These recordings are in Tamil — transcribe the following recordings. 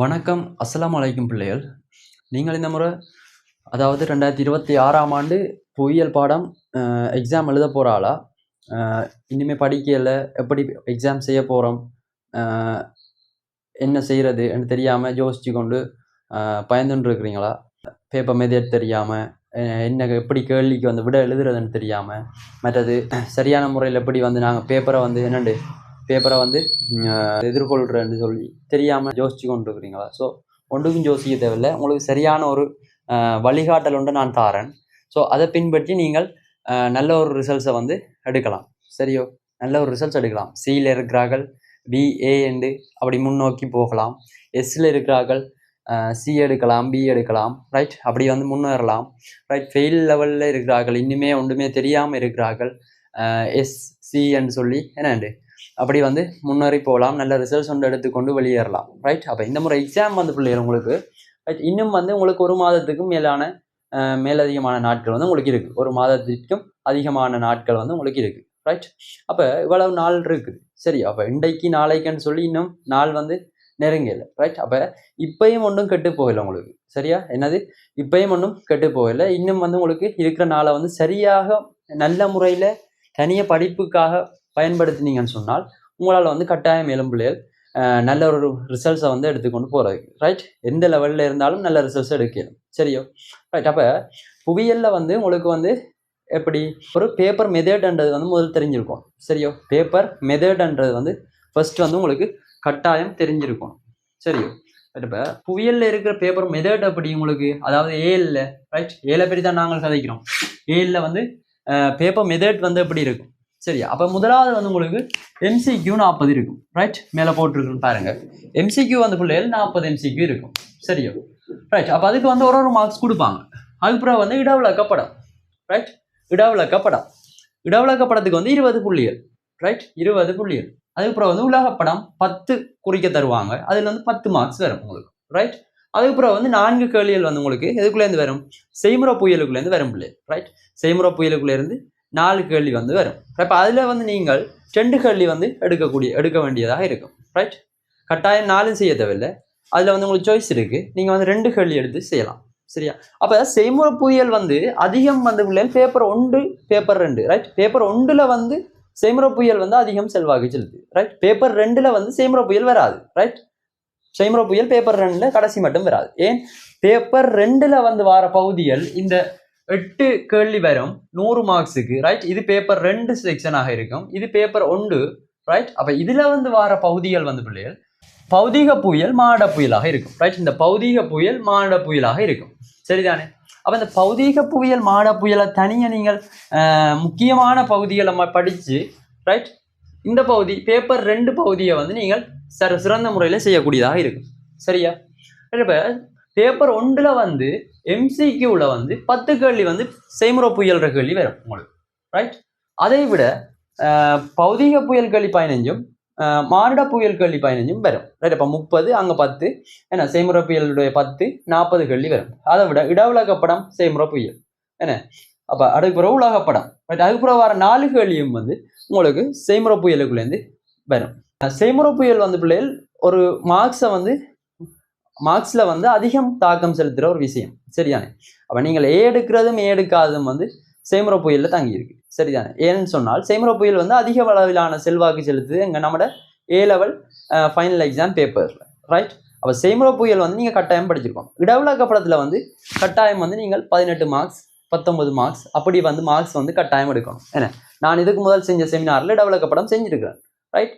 வணக்கம். அஸ்ஸலாமு அலைக்கும் பிள்ளைகள். நீங்கள் இந்த முறை அதாவது 2026ஆம் ஆண்டு புவியியல் பாடம் எக்ஸாம் எழுத போகிற ஆளா? இனிமேல் படிக்கல, எப்படி எக்ஸாம் செய்ய போகிறோம், என்ன செய்கிறதுன்னு தெரியாமல் யோசிச்சு கொண்டு பயந்துன்னு இருக்கிறீங்களா? பேப்பர் மெத்தட் தெரியாமல், என்ன எப்படி கேள்விக்கு வந்து விட எழுதுறதுன்னு தெரியாமல், மற்றது சரியான முறையில் எப்படி வந்து நாங்கள் பேப்பரை வந்து எதிர்கொள்கிறேன்னு சொல்லி தெரியாமல் யோசிச்சு கொண்டு இருக்கிறீங்களா? ஸோ ஒன்றுக்கும் யோசிக்க தேவையில்லை. உங்களுக்கு சரியான ஒரு வழிகாட்டல் ஒன்று நான் தாரேன். ஸோ அதை பின்பற்றி நீங்கள் நல்ல ஒரு ரிசல்ட்ஸை வந்து எடுக்கலாம். சரியோ? நல்ல ஒரு ரிசல்ட்ஸ் எடுக்கலாம். சியில் இருக்கிறார்கள், பிஏ என்று அப்படி முன்னோக்கி போகலாம். எஸ்ஸில் இருக்கிறார்கள், சி எடுக்கலாம், பி எடுக்கலாம். ரைட், அப்படி வந்து முன்னேறலாம். ரைட், ஃபெயில் லெவலில் இருக்கிறார்கள், இன்னுமே ஒன்றுமே தெரியாமல் இருக்கிறார்கள், எஸ்சின்னு சொல்லி என்னண்டு அப்படி வந்து முன்னேறி போகலாம். நல்ல ரிசல்ட்ஸ் ஒன்று எடுத்துக்கொண்டு வெளியேறலாம். ரைட், அப்போ இந்த முறை எக்ஸாம் வந்து பிள்ளைகள் உங்களுக்கு ரைட் இன்னும் வந்து உங்களுக்கு ஒரு மாதத்துக்கும் மேலதிகமான நாட்கள் வந்து உங்களுக்கு இருக்குது. ஒரு மாதத்திற்கும் அதிகமான நாட்கள் வந்து உங்களுக்கு இருக்குது. ரைட், அப்போ இவ்வளவு நாள் இருக்குது. சரி, அப்போ இன்றைக்கு நாளைக்குன்னு சொல்லி இன்னும் நாள் வந்து நெருங்கலை. ரைட், அப்போ இப்பயும் ஒன்றும் கெட்டு போகலை உங்களுக்கு. சரியா? என்னது இப்பயும் ஒன்றும் கெட்டு போகலை. இன்னும் வந்து உங்களுக்கு இருக்கிற நாளை வந்து சரியாக நல்ல முறையில் தனியாக படிப்புக்காக பயன்படுத்தினீங்கன்னு சொன்னால் உங்களால் வந்து கட்டாயம் மேலும் பிள்ளைகள் நல்ல ஒரு ரிசல்ட்ஸை வந்து எடுத்துக்கொண்டு போகிறது. ரைட், எந்த லெவலில் இருந்தாலும் நல்ல ரிசல்ட்ஸை எடுக்கணும். சரியோ? ரைட், அப்போ புவியியலில் வந்து உங்களுக்கு வந்து எப்படி ஒரு பேப்பர் மெத்தட்ன்றது வந்து முதல் தெரிஞ்சிருக்கும். சரியோ? பேப்பர் மெத்தட்ன்றது வந்து ஃபர்ஸ்ட் வந்து உங்களுக்கு கட்டாயம் தெரிஞ்சிருக்கும். சரியோ? இப்போ புவியியலில் இருக்கிற பேப்பர் மெத்தட் அப்படி உங்களுக்கு, அதாவது ஏல ரைட், ஏல பற்றி தான் நாங்கள் கதைக்கிறோம். ஏல வந்து பேப்பர் மெத்தட் வந்து எப்படி இருக்கும்? சரியா? அப்போ முதலாவது வந்து உங்களுக்கு எம்சிக்யூ 40 இருக்கும். ரைட், மேலே போட்டிருக்குன்னு பாருங்க. எம்சிக்யூ வந்து பிள்ளைகள் 40 எம்சிக்யூ இருக்கும். சரியோ? ரைட், அப்போ அதுக்கு வந்து ஒரு மார்க்ஸ் கொடுப்பாங்க. அதுக்கப்புறம் வந்து இடவிலக்கப்படம். ரைட், இடவிலக்கப்படத்துக்கு வந்து 20 புள்ளிகள். ரைட், 20 புள்ளிகள். அதுக்கப்புறம் வந்து உலகப்படம் 10 குறிக்க தருவாங்க. அதில் வந்து 10 மார்க்ஸ் வரும் உங்களுக்கு. ரைட், அதுக்கப்புறம் வந்து 4 கேள்விகள் வந்து உங்களுக்கு எதுக்குள்ளேருந்து வரும்? செய்முறை புயலுக்குள்ளேருந்து வரும் பிள்ளை. ரைட், செய்முறை புயலுக்குள்ளேருந்து 4 கேள்வி வந்து வரும். இப்போ அதில் வந்து நீங்கள் 2 கேள்வி வந்து எடுக்க வேண்டியதாக இருக்கும். ரைட், கட்டாயம் 4 செய்ய தேவையில்லை. அதில் வந்து உங்களுக்கு சாய்ஸ் இருக்குது. நீங்கள் வந்து 2 கேள்வி எடுத்து செய்யலாம். சரியா? அப்போ செய்முறை புயல் வந்து அதிகம் வந்து பிள்ளைகள் பேப்பர் 1 பேப்பர் 2. ரைட், பேப்பர் 1ல் வந்து செய்முறை புயல் வந்து அதிகம் செல்வாக்கு செலுத்து. ரைட், பேப்பர் 2ல் வந்து செய்முறை புயல் வராது. ரைட், செய்முறை புயல் பேப்பர் 2ல் கடைசி மட்டும் வராது. ஏன்? பேப்பர் 2ல் வந்து வர பகுதிகள் இந்த 8 கேள்வி வரும் 100 மார்க்ஸுக்கு. ரைட், இது பேப்பர் 2 செக்ஷனாக இருக்கும். இது பேப்பர் 1. ரைட், அப்போ இதில் வந்து வர பகுதிகள் வந்து பிள்ளைகள் பௌதிக புயல் மாட புயலாக இருக்கும். ரைட், இந்த பௌதிக புயல் மாட புயலாக இருக்கும். சரிதானே? அப்போ இந்த பௌதிக புயல் மாட புயலை தனியாக நீங்கள் முக்கியமான பகுதிகளை படித்து ரைட் இந்த பகுதி பேப்பர் 2 பகுதியை வந்து நீங்கள் சிறந்த முறையில் செய்யக்கூடியதாக இருக்கும். சரியா? இப்போ பேப்பர் 1ல் வந்து எம்சிக்யூவில் வந்து 10 கேள்வி வந்து செய்முறை புயல்ற கேள்வி வரும் உங்களுக்கு. ரைட், அதை விட பௌதிக புயல் கேள்வி 15, மானிட புயல் கேள்வி 15 வரும். ரைட், அப்போ 30 அங்கே 10 என்ன செய்முறை புயலுடைய 10 40 கேள்வி வரும். அதை விட இடவிலக்கப்படம் செய்முறை புயல் என்ன அப்போ அதுக்கப்புறம் உலகப்படம். ரைட், அதுக்கப்புறம் வர 4 கேள்வியும் வந்து உங்களுக்கு செய்முறை புயலுக்குள்ளேருந்து வரும். செய்முறை புயல் வந்து பிள்ளைகள் ஒரு மார்க்ஸில் வந்து அதிகம் தாக்கம் செலுத்துகிற ஒரு விஷயம். சரிதானே? அப்போ நீங்கள் எடுக்கிறதும் எடுக்காததும் வந்து செய்முறை புயலில் தங்கியிருக்கு. சரிதானே? ஏன்னு சொன்னால் செய்முறை புயல் வந்து அதிக அளவிலான செல்வாக்கு செலுத்துது நம்மட A-லெவல் ஃபைனல் எக்ஸாம் பேப்பரில். ரைட், அப்போ செய்முறை புயல் வந்து நீங்கள் கட்டாயம் படிச்சிருக்கோம். இடவிலக்கப்படத்தில் வந்து கட்டாயம் வந்து நீங்கள் 18 மார்க்ஸ் 19 மார்க்ஸ் அப்படி வந்து மார்க்ஸ் வந்து கட்டாயம் எடுக்கணும். ஏன்னா நான் இதுக்கு முதல் செஞ்ச செமினாரில் இடவிலக்கப்படம் செஞ்சுருக்கிறேன். ரைட்,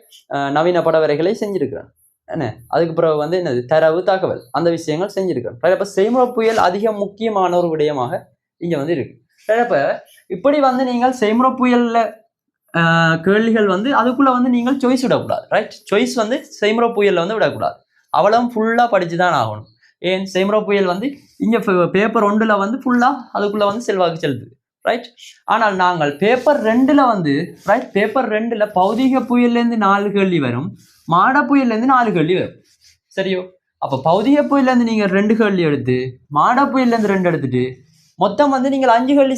நவீன பட வரைகளை செஞ்சுருக்கிறேன். என்ன அதுக்கு பிறகு வந்து என்னது தரவு தகவல் அந்த விஷயங்கள் செஞ்சுருக்கிறேன். ரைட், அப்போ செய்முறை புயல் அதிக முக்கியமான ஒரு விடயமாக இங்கே வந்து இருக்கு. அப்போ இப்படி வந்து நீங்கள் செய்முறை புயலில் கேள்விகள் வந்து அதுக்குள்ளே வந்து நீங்கள் சாய்ஸ் விடக்கூடாது. ரைட், சாய்ஸ் வந்து செய்முறை புயலில் வந்து விடக்கூடாது. அவ்வளவு ஃபுல்லாக படித்து தான் ஆகணும். ஏன்? செய்முறை புயல் வந்து இங்கே பேப்பர் 1ல் வந்து ஃபுல்லாக அதுக்குள்ளே வந்து செல்வாக்கு செலுத்துது. ரைட், ஆனால் நாங்கள் பேப்பர் 2ல் வந்து ரைட் பேப்பர் 2ல் பௌதிக புயல்லேருந்து 4 கேள்வி வரும், மாட புயல்லேருந்து 4 கேள்வி வரும். சரியோ? அப்போ பௌதிக புயல்லேருந்து நீங்கள் 2 கேள்வி எடுத்து மாட புயல்லேருந்து 2 எடுத்துட்டு மொத்தம் வந்து நீங்கள் 5 கேள்வி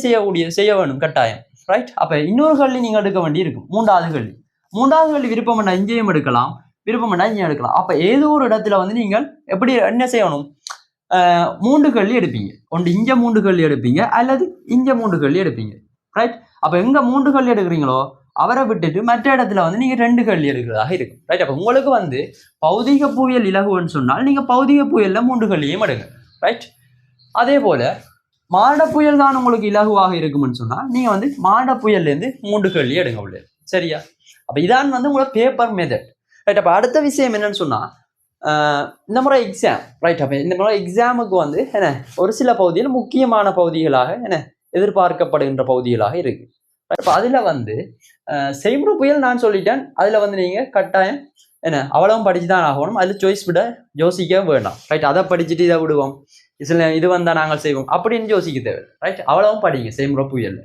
செய்ய வேணும் கட்டாயம். ரைட், அப்போ இன்னொரு கேள்வி நீங்கள் எடுக்க வேண்டி இருக்கும். 3வது கேள்வி விருப்பம் பண்ண இங்கேயும் எடுக்கலாம், விருப்பம்னா இங்கே எடுக்கலாம். அப்போ ஏதோ ஒரு இடத்துல வந்து நீங்கள் எப்படி என்ன செய்யணும், 3 கேள்வி எடுப்பீங்க. ஒன்று இங்கே 3 கேள்வி எடுப்பீங்க, அல்லது இங்கே 3 கேள்வி எடுப்பீங்க. ரைட்? அப்போ எங்கே 3 கேள்வி எடுக்கிறீங்களோ அவரை விட்டுட்டு மற்ற இடத்துல வந்து நீங்கள் 2 கேள்வி எடுக்கிறதாக இருக்கும். ரைட்? அப்போ உங்களுக்கு வந்து பௌதிக புயல் இலகுன்னு சொன்னால் நீங்கள் பௌதிக புயலில் 3 கேள்வியும் எடுங்க. ரைட்? அதே போல் மாட புயல் தான் உங்களுக்கு இலகுவாக இருக்கும்னு சொன்னால் நீங்கள் வந்து மாட புயல்லேருந்து 3 கேள்வி எடுங்க உள்ளே. சரியா? அப்போ இதான் வந்து உங்களோட பேப்பர் மெத்தட். ரைட்? அப்போ அடுத்த விஷயம் என்னன்னு சொன்னால் இந்த முறை எக்ஸாம். ரைட்? அப்போ இந்த முறை எக்ஸாமுக்கு வந்து என்ன ஒரு சில பகுதிகள் முக்கியமான பகுதிகளாக என்ன எதிர்பார்க்கப்படுகின்ற பகுதிகளாக இருக்குது. இப்போ அதில் வந்து செய்முறை புயல் நான் சொல்லிட்டேன். அதில் வந்து நீங்கள் கட்டாயம் என்ன அவ்வளவும் படிச்சு தான் ஆகணும். அதில் சாய்ஸ் விட யோசிக்க வேண்டாம். ரைட்? அதை படிச்சுட்டு இதை விடுவோம், இது வந்தால் நாங்கள் செய்வோம் அப்படின்னு யோசிக்க தேவை. ரைட்? அவ்வளவும் படிங்க செய்முறை புயல்.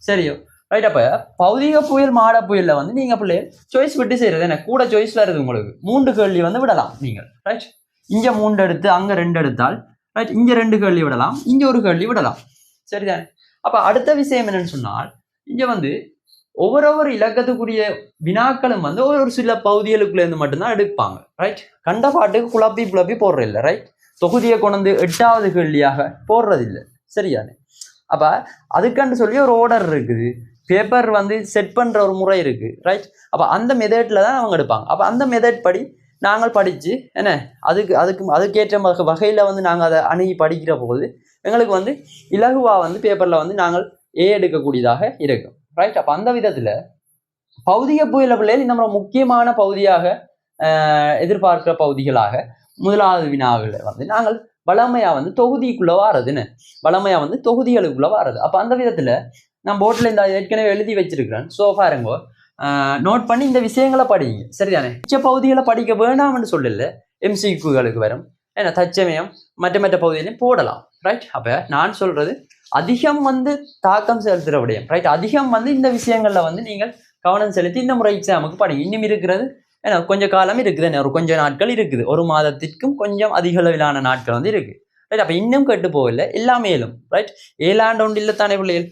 சரியோ? ரைட்? அப்போ பௌதிக புயல் மாட புயலில் வந்து நீங்கள் பிள்ளைகள் சாய்ஸ் விட்டு செய்கிறது என்ன கூட சாய்ஸில் இருக்குது. உங்களுக்கு 3 கேள்வி வந்து விடலாம் நீங்கள். ரைட்? இங்கே 3 எடுத்து அங்கே 2 எடுத்தால் ரைட் இங்கே 2 கேள்வி விடலாம், இங்கே ஒரு கேள்வி விடலாம். சரிதானே? அப்போ அடுத்த விஷயம் என்னன்னு சொன்னால் இங்கே வந்து ஒவ்வொரு இலக்கத்துக்குரிய வினாக்களும் வந்து ஒரு சில பகுதிகளுக்குள்ளேருந்து மட்டும்தான் எடுப்பாங்க. ரைட்? கண்ட பாட்டுக்கு குழப்பி போடுறதில்லை. ரைட்? தொகுதியை கொண்டு 8வது கேள்வியாக போடுறதில்லை. சரியானே? அப்போ அதுக்குன்னு சொல்லி ஒரு ஆர்டர் இருக்குது, பேப்பர் வந்து செட் பண்ணுற ஒரு முறை இருக்குது. ரைட்? அப்போ அந்த மெத்தடில் தான் அவங்க எடுப்பாங்க. அப்போ அந்த மெத்தட் படி நாங்கள் படித்து என்ன அதுக்கேற்ற வகையில் வந்து நாங்கள் அதை அணுகி படிக்கிற போது எங்களுக்கு வந்து இலகுவாக வந்து பேப்பரில் வந்து நாங்கள் எடுக்கக்கூடியதாக இருக்கும். ரைட்? அப்போ அந்த விதத்தில் பௌதிக புயல பிள்ளைகள் இந்த மாதிரி முக்கியமான பகுதியாக எதிர்பார்க்கிற பகுதிகளாக முதலாவது வினாவில் வந்து நாங்கள் வளமையாக வந்து தொகுதிக்குள்ளே வாரதுன்னு வளமையாக வந்து தொகுதிகளுக்குள்ளே வாரது. அப்போ அந்த விதத்தில் நான் போர்ட்டில் இந்த ஏற்கனவே எழுதி வச்சிருக்கிறேன். ஸோ பாருங்கோ, நோட் பண்ணி இந்த விஷயங்களை படிங்க. சரிதானே? மிச்ச பகுதிகளை படிக்க வேண்டாம்னு சொல்லல, எம்சிக்யூகளுக்கு வரும் ஏன்னா தச்சமயம் மற்ற பகுதியிலையும் போடலாம். ரைட்? அப்போ நான் சொல்கிறது அதிகம் வந்து தாக்கம் செலுத்துகிற விடயம். ரைட்? அதிகம் வந்து இந்த விஷயங்களில் வந்து நீங்கள் கவனம் செலுத்தி இந்த முறை எக்ஸாமுக்கு படிங்க. இன்னும் இருக்கிறது ஏன்னா கொஞ்சம் காலம் இருக்குது, என்ன ஒரு கொஞ்சம் நாட்கள் இருக்குது, ஒரு மாதத்திற்கும் கொஞ்சம் அதிக அளவிலான நாட்கள் வந்து இருக்குது. ரைட்? அப்போ இன்னும் கெட்டு போகல, எல்லாமே இயலும். ரைட்? 7 ஆண்டு ஒன்று இல்லை தானே பிள்ளைகள்,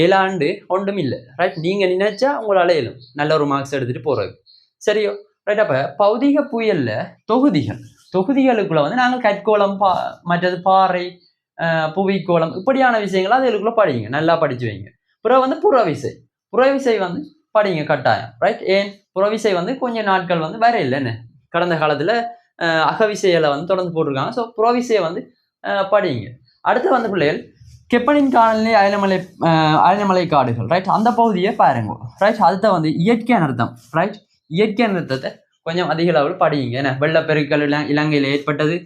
7 ஆண்டு ஒன்றும் இல்லை. ரைட்? நீங்கள் நினைச்சா உங்களால் இயலும் நல்ல ஒரு மார்க்ஸ் எடுத்துகிட்டு போகிறது. சரியோ? ரைட்? அப்போ பௌதிக புயலில் தொகுதிகளுக்குள்ளே வந்து நாங்கள் கற்கோளம் மற்றது பாறை புவிக்கோளம் இப்படியான விஷயங்கள் அதுக்குள்ளே படிங்க, நல்லா படித்து வைங்க. பிறகு வந்து புறவிசை வந்து படிங்க கட்டாயம். ரைட்? ஏன் புறவிசை வந்து கொஞ்சம் நாட்கள் வந்து வேற இல்லைன்னு கடந்த காலத்தில் அகவிசைகளை வந்து தொடர்ந்து போட்டிருக்காங்க. ஸோ புறவிசையை வந்து படிங்க. அடுத்து வந்து பிள்ளைகள் கெப்பனின் காலநிலை அயனமலை காடுகள். ரைட்? அந்த பகுதியை பாருங்க. ரைட்? அடுத்த வந்து இயற்கை அனர்த்தம். ரைட்? இயற்கை அனர்த்தத்தை கொஞ்சம் அதிக அளவில் படிங்க. ஏன்னா வெள்ளப்பெருக்கள் இலங்கையில் ஏற்பட்டது.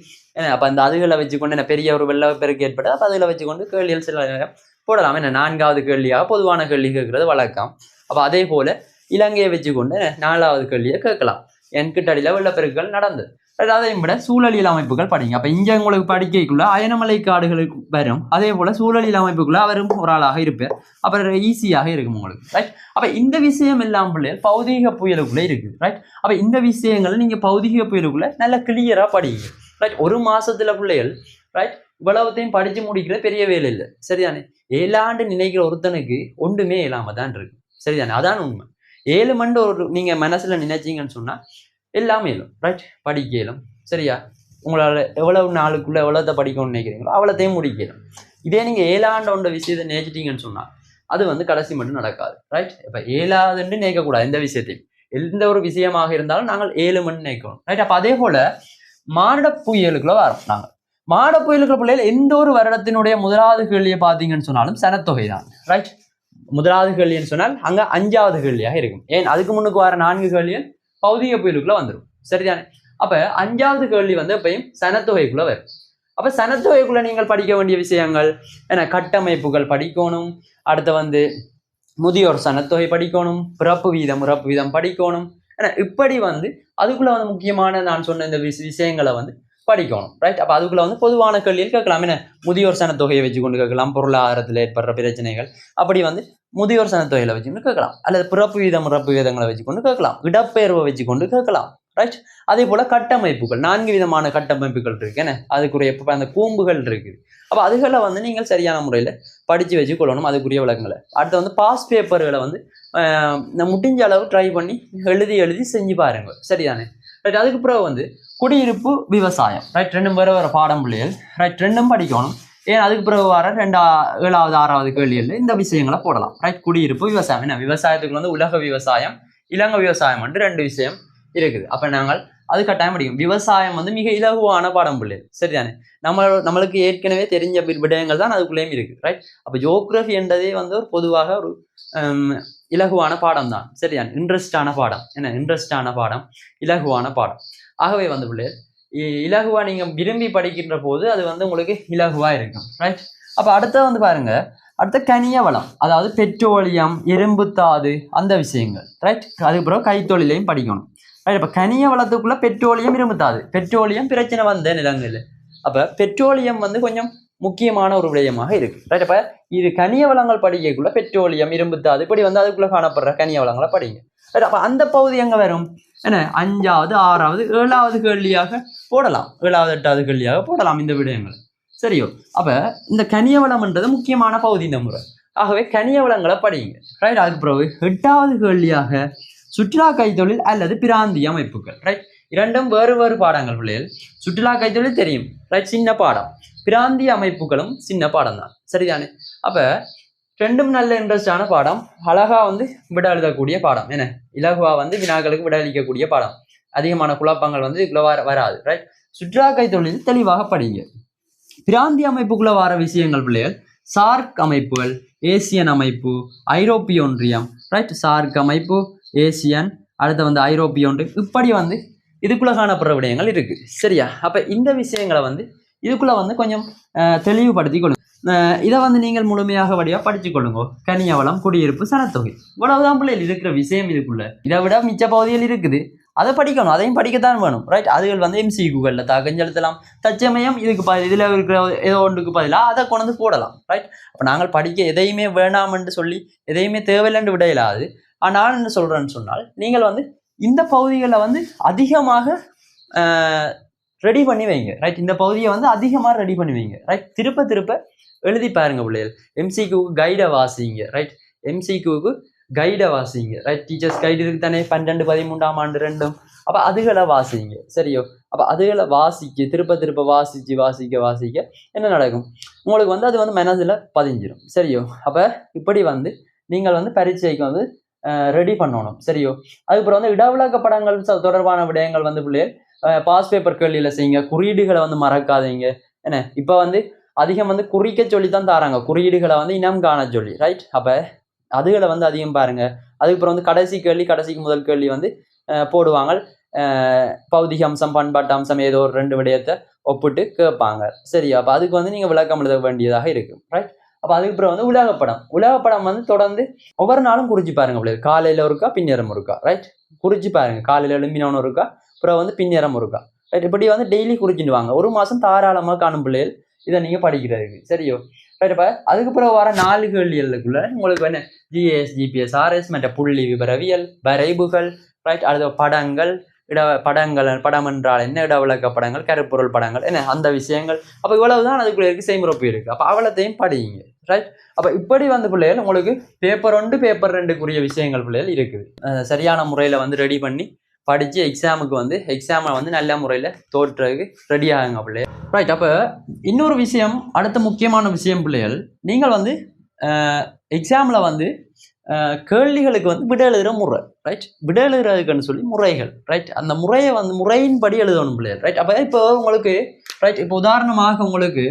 அப்போ அந்த அதுகளை வச்சுக்கொண்டு என்ன பெரிய ஒரு வெள்ளப்பெருக்கு ஏற்பட்டது. அப்போ அதில் வச்சுக்கொண்டு கேள்விகள் சில போடலாம். என்ன 4வது கேள்வியாக பொதுவான கேள்வி கேட்கறது வழக்கம். அப்போ அதே போல் இலங்கையை வச்சுக்கொண்டு 4வது கேள்வியை கேட்கலாம். என்கிட்டடியில் வெள்ளப்பெருக்கள் நடந்தது. அதையும் விட சூழலியல் அமைப்புகள் படிங்க. அப்போ இங்கே உங்களுக்கு படிக்கைக்குள்ள அயனமலை காடுகளுக்கு வரும். அதே போல் சூழலியல் அமைப்புக்குள்ள அவரும் ஒரு ஆளாக இருப்பார். அப்புறம் ஈஸியாக இருக்கும் உங்களுக்கு. ரைட்? அப்போ இந்த விஷயம் எல்லாம் பிள்ளைகள் பௌதிக புயலுக்குள்ளே இருக்குது. ரைட்? அப்போ இந்த விஷயங்களை நீங்கள் பௌதிக புயலுக்குள்ளே நல்லா கிளியராக படிங்க. ரைட்? ஒரு மாதத்தில் பிள்ளைகள் ரைட் இவ்வளவுத்தையும் படித்து முடிக்கிற பெரிய வேலை இல்லை. சரிதானே? 7 ஆண்டு நினைக்கிற ஒருத்தனுக்கு ஒன்றுமே இல்லாமல் தான் இருக்கு. சரிதானே? அதான் உண்மை. 7 மண்டு ஒரு நீங்கள் மனசில் நினைச்சிங்கன்னு சொன்னால் எல்லாமே இயலும். ரைட்? படிக்க இயலும். சரியா? உங்களால் எவ்வளவு நாளுக்குள்ளே எவ்வளோத்தை படிக்கணும்னு நினைக்கிறீங்களோ அவ்வளோத்தையும் முடிக்கணும். இதே நீங்கள் 7 ஆண்டு விஷயத்தை நினைச்சிட்டிங்கன்னு சொன்னால் அது வந்து கடைசி மட்டும் நடக்காது. ரைட்? இப்போ 7ஆவதுன்னு நினைக்கக்கூடாது. எந்த விஷயத்தையும் எந்த ஒரு விஷயமாக இருந்தாலும் நாங்கள் 7 மணி நினைக்கணும். ரைட்? அப்போ அதே போல் மாட புயலுக்குள்ள வரோம். நாங்கள் மாட புயலுக்குள்ள பிள்ளைகள் எந்த ஒரு வருடத்தினுடைய முதலாவது கேள்வியை பார்த்தீங்கன்னு சொன்னாலும் சனத்தொகை தான். ரைட்? முதலாவது கேள்வின்னு சொன்னால் அங்கே 5வது கேள்வியாக இருக்கும். ஏன் அதுக்கு முன்னுக்கு வர 4 கேள்விகள் பௌதிக புயலுக்குள்ள வந்துடும். சரிதானே? அப்போ 5வது கேள்வி வந்து எப்பயும் சனத்தொகைக்குள்ள வரும். அப்போ சனத்தொகைக்குள்ள நீங்கள் படிக்க வேண்டிய விஷயங்கள் என்ன கட்டமைப்புகள் படிக்கணும். அடுத்து வந்து முதியோர் சனத்தொகை படிக்கணும். பிறப்பு வீதம் படிக்கணும். ஏன்னா இப்படி வந்து அதுக்குள்ள வந்து முக்கியமான நான் சொன்ன இந்த விஷயங்களை வந்து படிக்கணும். ரைட்? அப்போ அதுக்குள்ள வந்து பொதுவான கேள்வியில் கேட்கலாம். என்ன முதியோர் சனத்தொகையை வச்சு கொண்டு கேட்கலாம். பொருளாதாரத்தில் ஏற்படுற பிரச்சனைகள் அப்படி வந்து முதியோர் சனத்தொகையில வச்சுக்கொண்டு கேட்கலாம். அல்லது பிறப்பு வீதங்களை வச்சுக்கொண்டு கேட்கலாம். இடப்பெயர்வை வச்சுக்கொண்டு கேட்கலாம். ரைட்? அதே போல கட்டமைப்புகள் 4 விதமான கட்டமைப்புகள் இருக்கு. என்ன அதுக்குரிய அந்த கூம்புகள் இருக்குது. அப்போ அதுகளை வந்து நீங்கள் சரியான முறையில் படித்து வச்சு கொள்ளணும். அதுக்குரிய விளக்கங்களை அடுத்து வந்து பாஸ் பேப்பர்களை வந்து முடிஞ்ச அளவு ட்ரை பண்ணி எழுதி செஞ்சு பாருங்க. சரிதானே? ரைட். அதுக்கு பிறகு வந்து குடியிருப்பு விவசாயம், ரைட். ரெண்டும் வேறு வேறு பாடம் பிள்ளைகள், ரைட். ரெண்டும் படிக்கணும். ஏன் அதுக்கு பிறகு வர 7வது 6வது கேள்வியில் இந்த விஷயங்களை போடலாம், ரைட். குடியிருப்பு விவசாயம், என்ன விவசாயத்துக்கு வந்து உலக விவசாயம், இலங்கை விவசாயம் என்று 2 விஷயம் இருக்குது. அப்போ நாங்கள் அது கட்டாயம் படிக்கும். விவசாயம் வந்து மிக இலகுவான பாடம் பிள்ளைகள், சரிதானே. நம்மளுக்கு ஏற்கனவே தெரிஞ்ச விடயங்கள் தான் அதுக்குள்ளேயும் இருக்குது, ரைட். அப்போ ஜியோகிராஃபி என்றதே வந்து ஒரு பொதுவாக ஒரு இலகுவான பாடம் தான், சரிதானே. இன்ட்ரெஸ்டான பாடம், என்ன இன்ட்ரெஸ்டான பாடம், இலகுவான பாடம். ஆகவே வந்து பிள்ளைகள் இலகுவா நீங்கள் விரும்பி படிக்கின்ற போது அது வந்து உங்களுக்கு இலகுவா இருக்கும், ரைட். அப்போ அடுத்த வந்து பாருங்க, அடுத்த கனிய வளம், அதாவது பெட்ரோலியம், இரும்புத்தாது, அந்த விஷயங்கள், ரைட். அதுக்கப்புறம் கைத்தொழிலையும் படிக்கணும், ரைட். இப்போ கனிய வளத்துக்குள்ள பெட்ரோலியம், இரும்புத்தாது, பெட்ரோலியம் பிரச்சனை வந்த நிலங்களில். அப்போ பெட்ரோலியம் வந்து கொஞ்சம் முக்கியமான ஒரு விடயமாக இருக்கு, ரைட். அப்போ இது கனிய வளங்கள் படிக்கக்குள்ள பெட்ரோலியம், இரும்புத்தாது இப்படி வந்து அதுக்குள்ள காணப்படுற கனிய வளங்களை படிங்க, ரைட். அப்போ அந்த பகுதி எங்கே வரும், என்ன 5வது 6வது 7வது கேள்வியாக போடலாம், 7வது 8வது கேள்வியாக போடலாம் இந்த விடயங்கள், சரியோ. அப்போ இந்த கனிய வளம்ன்றது முக்கியமான பகுதி இந்த முறை. ஆகவே கனிய வளங்களை படிங்க, ரைட். அதுக்கு பிறகு 8வது கேள்வியாக சுற்றுலா கைத்தொழில் அல்லது பிராந்திய அமைப்புகள், ரைட். இரண்டும் வேறு வேறு பாடங்கள் பிள்ளைகள். சுற்றுலா கைத்தொழில் தெரியும், ரைட், சின்ன பாடம். பிராந்திய அமைப்புகளும் சின்ன பாடம் தான், சரிதானே. அப்போ ரெண்டும் நல்ல இன்ட்ரெஸ்டான பாடம், அழகா வந்து விட எழுதக்கூடிய பாடம், என்ன இலகுவா வந்து வினாக்களுக்கு விட அளிக்கக்கூடிய பாடம். அதிகமான குழப்பங்கள் வந்து இதுக்குள்ள வராது, ரைட். சுற்றுலா கைத்தொழில் தெளிவாக படிங்க. பிராந்திய அமைப்புக்குள்ள வர விஷயங்கள் பிள்ளைகள், சார்க் அமைப்புகள், ஏசியன் அமைப்பு, ஐரோப்பிய ஒன்றியம், ரைட். சார்க் அமைப்பு, ஏசியன், அடுத்து வந்து ஐரோப்பிய ஒன்றியம், இப்படி வந்து இதுக்குள்ள காணப்படுற விடயங்கள் இருக்கு, சரியா. அப்ப இந்த விஷயங்களை வந்து இதுக்குள்ள வந்து கொஞ்சம் தெளிவுபடுத்தி கொள்ளுங்க. இதை வந்து நீங்கள் முழுமையாக வழியாக படிச்சு கொள்ளுங்க. கனிய வளம், குடியிருப்பு, சனத்தொகை, இவ்வளவுதான் பிள்ளைகள் இருக்கிற விஷயம். இதுக்குள்ள இதை விட மிச்ச பகுதிகள் இருக்குது, அதை படிக்கணும், அதையும் படிக்கத்தான் வேணும், ரைட். அதுகள் வந்து MCQகளில் தாக்கஞ்செலுத்தலாம். தச்சமயம் இதுக்கு இதில் இருக்கிற ஏதோ ஒன்றுக்கு பதிலாக அதை கொண்டு வந்து போடலாம், ரைட். அப்போ நாங்கள் படிக்க எதையுமே வேணாமென்று சொல்லி எதையுமே தேவையில்லைன்னு விட இல்லாது. ஆனால் என்ன சொல்கிறேன்னு சொன்னால், நீங்கள் வந்து இந்த பகுதிகளில் வந்து அதிகமாக ரெடி பண்ணி வைங்க, ரைட். இந்த பகுதியை வந்து அதிகமாக ரெடி பண்ணி வைங்க, ரைட். திருப்ப திருப்ப எழுதி பாருங்க பிள்ளைகள். MCQக்கு கைடை வாசிங்க, ரைட். MCQக்கு கைடை வாசிங்க, ரைட். டீச்சர்ஸ் கைடு இருக்கு தானே, 12, 13ஆம் ஆண்டு 2ம். அப்போ அதுகளை வாசிங்க, சரியோ. அப்போ அதுகளை வாசிக்க திருப்ப திருப்ப வாசிக்க என்ன நடக்கும், உங்களுக்கு வந்து அது வந்து மனதில் பதிஞ்சிடும், சரியோ. அப்போ இப்படி வந்து நீங்கள் வந்து பரீட்சைக்கு வந்து ரெடி பண்ணணும், சரியோ. அதுக்கப்புறம் வந்து இடவிலக்க படங்கள் தொடர்பான விடயங்கள் வந்து பிள்ளைகள் பாஸ் பேப்பர் கேள்வியில் செய்யுங்க. குறியீடுகளை வந்து மறக்காதீங்க, என்ன. இப்போ வந்து அதிகம் வந்து குறிக்க சொல்லி தான் தராங்க, குறியீடுகளை வந்து இனம் காண சொல்லி, ரைட். அப்போ அதுகளை வந்து அதிகம் பாருங்க. அதுக்கப்புறம் வந்து கடைசிக்கு முதல் கேள்வி வந்து போடுவாங்க, பௌதிக அம்சம், பண்பாட்டு அம்சம், ஏதோ ஒரு 2 விடயத்தை ஒப்பிட்டு கேட்பாங்க, சரியா. அப்போ அதுக்கு வந்து நீங்கள் விளக்கம் எழுத வேண்டியதாக இருக்கும், ரைட். அப்போ அதுக்கப்புறம் வந்து உலகப்படம் வந்து தொடர்ந்து ஒவ்வொரு நாளும் குறிச்சு பாருங்க பிள்ளைகள். காலையில் ஒருக்கா, பின்னேரம் ஒருக்கா, ரைட். குறிச்சு பாருங்க. காலையில் எழும்பினவனு ஒருக்கா, அப்புறம் வந்து பின்னேரம் ஒருக்கா, ரைட். இப்படி வந்து டெய்லி குறிச்சுட்டு வாங்க. 1 மாதம் தாராளமாக காணும் பிள்ளைகள் இதை நீங்கள் படிக்கிறதுக்கு, சரியோ, ரைட். இப்போ அதுக்கப்புறம் வர 4 கேள்விகளுக்குள்ள உங்களுக்கு என்ன GS, GPS, RS மற்ற புள்ளி விவரவியல், வரைவுகள், ரைட். அடுத்த படங்கள், படம் என்றால் என்ன, இடவிலக்க படங்கள், கருப்பொருள் படங்கள், என்ன அந்த விஷயங்கள். அப்போ இவ்வளவுதான் அதுக்குள்ள இருக்கு, செய்முறைப்பு இருக்கு. அப்போ அவ்வளோத்தையும் படிங்க, ரைட். அப்போ இப்படி வந்து பிள்ளைகள் உங்களுக்கு பேப்பர் 1, பேப்பர் 2க்குரிய விஷயங்கள் பிள்ளைகள் இருக்குது. சரியான முறையில் வந்து ரெடி பண்ணி படித்து எக்ஸாமை வந்து நல்ல முறையில் தோற்றுறதுக்கு ரெடி ஆகுங்க பிள்ளைகள், ரைட். அப்போ இன்னொரு விஷயம், அடுத்த முக்கியமான விஷயம் பிள்ளைகள், நீங்கள் வந்து எக்ஸாமில் வந்து கேள்விகளுக்கு வந்து விட எழுதுகிற முறை, ரைட். விட எழுதுறதுக்குன்னு சொல்லி முறைகள், ரைட். அந்த முறையை வந்து முறையின்படி எழுதணும் பிள்ளைகள், ரைட். அப்போ இப்போ உங்களுக்கு, ரைட், இப்போ உதாரணமாக உங்களுக்கு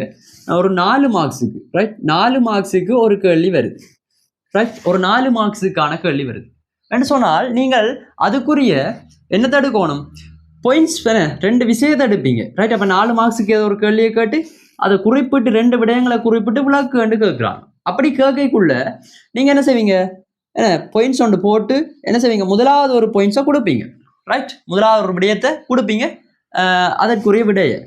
ஒரு 4 மார்க்ஸுக்கு, ரைட், 4 மார்க்ஸுக்கு ஒரு கேள்வி வருது, ரைட். ஒரு 4 மார்க்ஸுக்கான கேள்வி வருது என்று சொன்னால் நீங்கள் அதுக்குரிய என்ன தடுக்கணும், பாயிண்ட்ஸ் 2 விஷயத்தை எடுப்பீங்க, ரைட். அப்போ 4 மார்க்ஸுக்கு ஏதோ ஒரு கேள்வியை கேட்டு அதை குறிப்பிட்டு 2 விடயங்களை குறிப்பிட்டு விளக்கு கண்டு கேட்குறாங்க. அப்படி கேட்கக்குள்ள நீங்கள் என்ன செய்வீங்க, பாயிண்ட்ஸ் ஒன்று போட்டு என்ன செய்வீங்க, முதலாவது ஒரு பாயிண்ட்ஸை கொடுப்பீங்க, ரைட். முதலாவது ஒரு விடயத்தை கொடுப்பீங்க, அதற்குரிய விடையை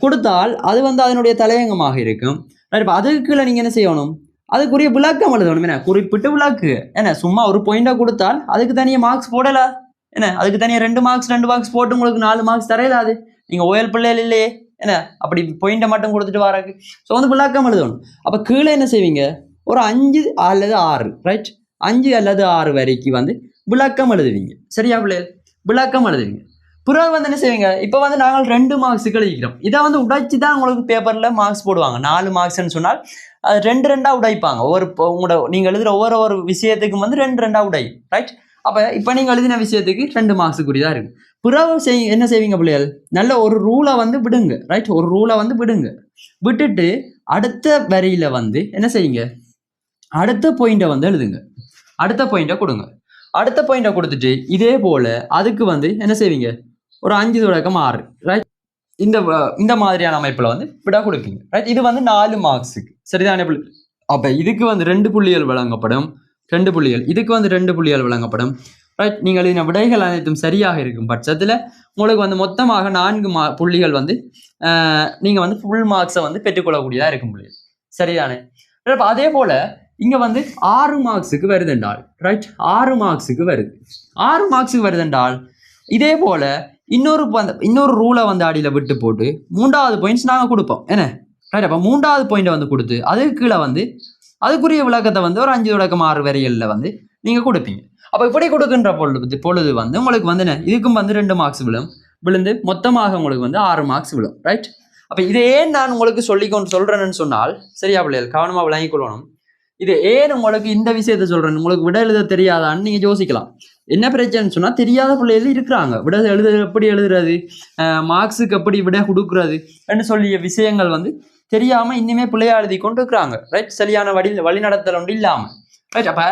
கொடுத்தால் அது வந்து அதனுடைய தலையங்கமாக இருக்கும், ரைட். இப்போ அதுக்குள்ள நீங்கள் என்ன செய்யணும், அதுக்குரிய விளக்கம் எழுதணும், என்ன குறிப்பிட்டு விளக்கு. என்ன சும்மா ஒரு பாயிண்டை கொடுத்தால் அதுக்கு தனியாக மார்க்ஸ் போடலை, என்ன அதுக்கு தனியாக 2 மார்க்ஸ் போட்டு உங்களுக்கு 4 மார்க்ஸ் தரையிலாது. நீங்கள் ஓயல் பிள்ளைகள் இல்லையே, என்ன அப்படி பாயிண்டை மட்டும் கொடுத்துட்டு வராக்கு. ஸோ வந்து விளக்கம் எழுதணும். அப்போ கீழே என்ன செய்வீங்க, ஒரு 5 அல்லது 6, ரைட், 5 அல்லது 6 வரைக்கும் வந்து விளக்கம் எழுதுவீங்க, சரியா பிள்ளைகள், விளக்கம் எழுதுவீங்க. பிறகு வந்து என்ன செய்வீங்க, இப்போ வந்து நாங்கள் 2 மார்க்ஸுக்கு எழுதிக்கிறோம். இதை வந்து உடைச்சி தான் உங்களுக்கு பேப்பரில் மார்க்ஸ் போடுவாங்க. 4 மார்க்ஸ்ன்னு சொன்னால் அது 2 உடைப்பாங்க. உங்களோட நீங்கள் எழுதுகிற ஒவ்வொரு விஷயத்துக்கும் வந்து 2 உடை, ரைட்? அப்போ இப்போ நீங்கள் எழுதின விஷயத்துக்கு 2 மார்க்ஸுக்குரியதாக இருக்கும். பிறகு என்ன செய்வீங்க பிள்ளைகள், நல்ல ஒரு ரூலை வந்து விடுங்க, ரைட்? ஒரு ரூலை வந்து விட்டுட்டு அடுத்த வரியில் வந்து என்ன செய்யுங்க, அடுத்த பாயிண்டை வந்து எழுதுங்க, அடுத்த பாயிண்டை கொடுங்க. அடுத்த பாயிண்டை கொடுத்துட்டு இதே போல் அதுக்கு வந்து என்ன செய்வீங்க, ஒரு 5 தொடக்கம் 6, ரைட்? இந்த மாதிரியான அமைப்பில் வந்து விட கொடுப்பீங்க, ரைட்? இது வந்து 4 மார்க்ஸுக்கு, சரிதானே? அப்போ இதுக்கு வந்து 2 புள்ளிகள் வழங்கப்படும், 2 புள்ளிகள். இதுக்கு வந்து 2 புள்ளிகள் வழங்கப்படும், ரைட்? நீங்கள் இந்த விடைகள் அனைத்தும் சரியாக இருக்கும் பட்சத்தில் உங்களுக்கு வந்து மொத்தமாக 4 புள்ளிகள் வந்து நீங்கள் வந்து ஃபுல் மார்க்ஸை வந்து பெற்றுக்கொள்ளக்கூடியதாக இருக்கும் புள்ளிகள், சரிதானே? அதே போல் இங்கே வந்து 6 மார்க்ஸுக்கு வருதுன்றால், ரைட்? 6 மார்க்ஸுக்கு வருது, 6 மார்க்ஸுக்கு வருதுன்றால் இதே போல் இன்னொரு ரூலை வந்து அடியில் விட்டு போட்டு 3வது பாயிண்ட்ஸ் நாங்கள் கொடுப்போம், என்ன, ரைட்? அப்போ 3வது பாயிண்டை வந்து கொடுத்து அதுக்கு கீழே வந்து அதுக்குரிய விளக்கத்தை வந்து ஒரு 5 தொடக்கம் 6 வரிகளில் வந்து நீங்கள் கொடுப்பீங்க. அப்போ இப்படி கொடுக்கின்ற பொழுது வந்து உங்களுக்கு வந்து என்ன, இதுக்கும் வந்து 2 மார்க்ஸ் விழுந்து மொத்தமாக உங்களுக்கு வந்து 6 மார்க்ஸ் விழும், ரைட்? அப்போ இதை ஏன் நான் உங்களுக்கு சொல்கிறேன்னு சொன்னால், சரியா பிள்ளைகள், கவனமாக விளங்கிக் கொள்ளணும். இது ஏன் உங்களுக்கு இந்த விஷயத்த சொல்கிறேன், உங்களுக்கு விட எழுத தெரியாதான்னு நீங்கள் யோசிக்கலாம். என்ன பிரச்சனைன்னு சொன்னால், தெரியாத பிள்ளைகள் இருக்கிறாங்க. விட எப்படி எழுதுறது, மார்க்ஸுக்கு எப்படி விட கொடுக்குறது சொல்லிய விஷயங்கள் வந்து தெரியாமல் இன்னுமே பிள்ளையா எழுதி கொண்டு இருக்கிறாங்க, ரைட்? சரியான வழிநடத்தல் ஒன்று இல்லாமல், ரைட்? அப்போ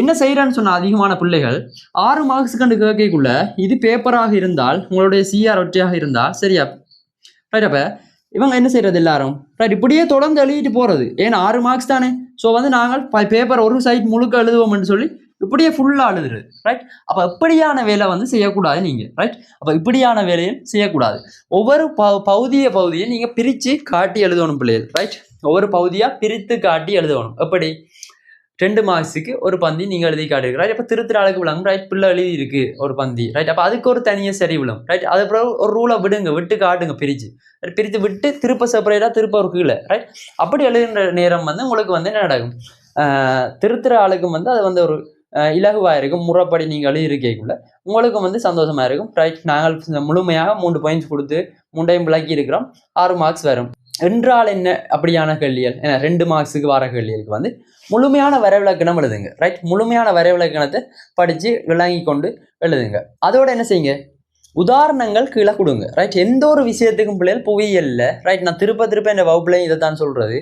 என்ன செய்யறேன்னு சொன்னால், அதிகமான பிள்ளைகள் 6 மார்க்ஸ் கண்டு கேட்கக்குள்ள இது பேப்பராக இருந்தால், உங்களுடைய சிஆர் ஒற்றையாக இருந்தால் சரியா, ரைட்? அப்போ இவங்க என்ன செய்யறது எல்லாரும், ரைட், இப்படியே தொடர்ந்து எழுதிட்டு போறது. ஏன்னா 6 மார்க்ஸ் தானே, ஸோ வந்து நாங்கள் பேப்பர் ஒரு சைட் முழுக்க எழுதுவோம்னு சொல்லி இப்படியே ஃபுல்லாக எழுதுறது, ரைட்? அப்போ இப்படியான வேலை வந்து செய்யக்கூடாது நீங்கள், ரைட்? அப்போ இப்படியான வேலையும் செய்யக்கூடாது. ஒவ்வொரு பகுதியை நீங்கள் பிரித்து காட்டி எழுதணும் பிள்ளைகள், ரைட்? ஒவ்வொரு பகுதியாக பிரித்து காட்டி எழுதணும். எப்படி, 2 மார்க்ஸுக்கு ஒரு பந்தி நீங்கள் எழுதி காட்டுறீங்க, ரைட்? அப்போ திருத்திர ஆளுக்கு விளங்கும், ரைட்? பிள்ளை எழுதி இருக்கு ஒரு பந்தி, ரைட்? அப்போ அதுக்கு ஒரு தனியாக சரி விழும், ரைட்? அதுக்கப்புறம் ஒரு ரூலை விட்டு காட்டுங்க, பிரித்து விட்டு திருப்ப செப்பரேட்டாக திருப்ப ஒரு கீழே, ரைட்? அப்படி எழுதுகின்ற நேரம் வந்து உங்களுக்கு வந்து என்ன நடக்கும், திருத்திர ஆளுக்கும் வந்து அது வந்து ஒரு இலகுவாக இருக்கும். முறைப்படி நீங்கள் எழுதியிருக்கக்குள்ள உங்களுக்கும் வந்து சந்தோஷமாக இருக்கும், ரைட்? நாங்கள் முழுமையாக 3 பாயிண்ட்ஸ் கொடுத்து 3ஐயும் விளக்கி இருக்கிறோம், 6 மார்க்ஸ் வரும் என்றால் என்ன அப்படியான கேள்விகள், ஏன்னா 2 மார்க்ஸுக்கு வர கேள்விகளுக்கு வந்து முழுமையான வரைவிலக்கணம் எழுதுங்க, ரைட்? முழுமையான வரைவிலக்கணத்தை படித்து விளங்கி கொண்டு எழுதுங்க. அதோட என்ன செய்யுங்க, உதாரணங்கள் கீழே கொடுங்க, ரைட்? எந்த ஒரு விஷயத்துக்கும் பிள்ளைகள் புவியியல்ல, ரைட்? நான் திருப்ப இந்த வகுப்புலையும் இதை தான் சொல்றது,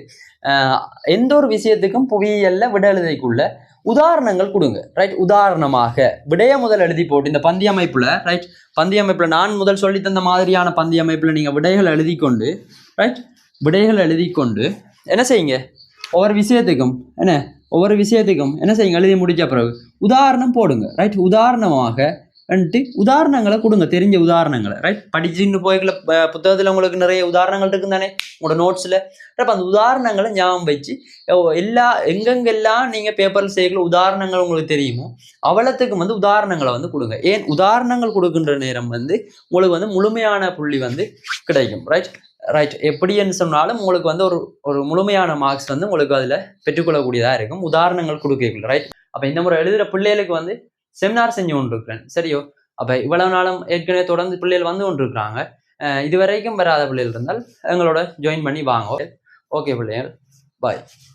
எந்த ஒரு விஷயத்துக்கும் புவியியல்ல விட எழுதிக்குள்ள உதாரணங்கள் கொடுங்க, ரைட்? உதாரணமாக விடைய முதல் எழுதி போட்டு இந்த பந்தி அமைப்புல, ரைட்? பந்தி அமைப்புல நான் முதல் சொல்லி தந்த மாதிரியான பந்தி அமைப்புல நீங்க விடைகள் எழுதி கொண்டு, ரைட்? விடைகள் எழுதி கொண்டு என்ன செய்யுங்க, ஒவ்வொரு விஷயத்துக்கும் என்ன செய்யுங்க, எழுதி முடிச்ச பிறகு உதாரணம் போடுங்க, ரைட்? உதாரணமாக உதாரணங்களை கொடுங்க, தெரிஞ்ச உதாரணங்களை, ரைட்? படிச்சுன்னு போய்க்கல புத்தகத்தில் உங்களுக்கு நிறைய உதாரணங்கள் இருக்குன்னு தானே உங்களோட நோட்ஸில். அப்போ அந்த உதாரணங்களை ஞாபகம் வச்சு எங்கெங்கெல்லாம் நீங்கள் பேப்பரில் செய்யல உதாரணங்கள் உங்களுக்கு தெரியுமோ அவ்வளத்துக்கு வந்து உதாரணங்களை வந்து கொடுங்க. ஏன் உதாரணங்கள் கொடுக்கின்ற நேரம் வந்து உங்களுக்கு வந்து முழுமையான புள்ளி வந்து கிடைக்கும், ரைட்? எப்படின்னு சொன்னாலும் உங்களுக்கு வந்து ஒரு முழுமையான மார்க்ஸ் வந்து உங்களுக்கு அதில் பெற்றுக்கொள்ளக்கூடியதாக இருக்கும் உதாரணங்கள் கொடுக்கல, ரைட்? அப்போ இந்த முறை எழுதுகிற பிள்ளைகளுக்கு வந்து செமினார் செஞ்சு கொண்டு இருக்கிறேன், சரியோ? அப்போ இவ்வளவு நாளும் ஏற்கனவே தொடர்ந்து பிள்ளைகள் வந்து கொண்டு இருக்கிறாங்க. இதுவரைக்கும் வராத பிள்ளைகள் இருந்தால் எங்களோட ஜாயின் பண்ணி வாங்க. ஓகே பிள்ளைகள், பாய்.